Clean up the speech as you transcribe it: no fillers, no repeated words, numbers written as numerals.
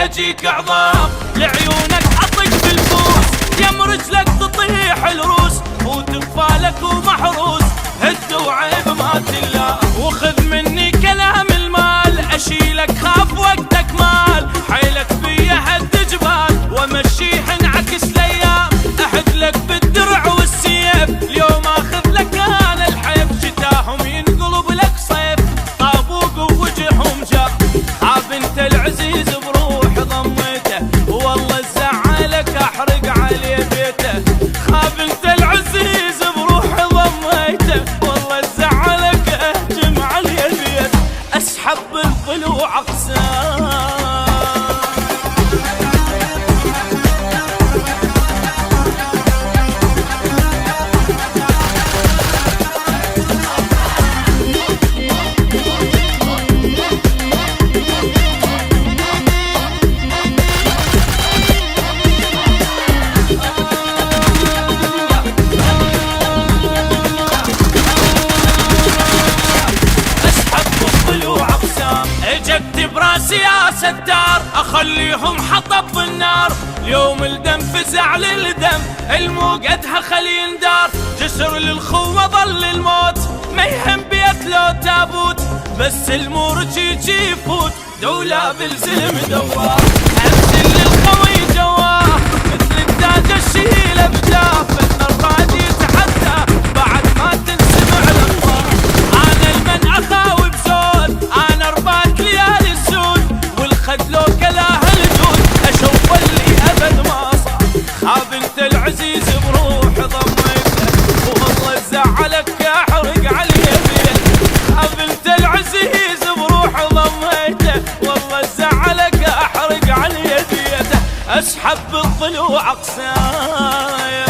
يجيك عظام، لعيونك اطق بالفوس، يم رجلك تطيح الروس، وتفالك ومحروس، هد وعيب ما تلا، وخذ مني كلام المال، اشيلك خاف وقتك مال، حيلك بيا هد جبال، وامشيه انعكس الايام، احد لك بالدرع والسيف، اليوم اخذ لك انا الحيف، شتاهم ينقلب لك صيف، طابوق ووجههم جاف، هاب انت العزيز بروح ضميته، والله زعلك احرق عليه بيته، خاب انت العزيز بروح ضميته، والله زعلك اهجم عليه بيته، اسحب الضلوع اقسام. اجت براسي يا ستار، اخليهم حطب بالنار، اليوم الدم فزع للدم، الموقدها خلي يندار، جسر للخوة ظل الموت، ما يهم بيت لو تابوت، بس المورج يجي يفوت، دولة بالزلم دوار، انزل للخوي جواه، مثل الداجة الشيلة بجاه، النار بعد يتحدى، بعد ما تنسمع الاخبار، انا المن اخاوي بزود، انا رباك ليالي السود، والخد لو كلاه الجود، اشوف اللي ابد ما صار، خاب انت العزيز بروح ضميته، والله زعلك احرق عليه بيته، خاب انت العزيز بروح ضميته، والله زعلك احرق عليه بيته، اسحب الضلوع اقسام.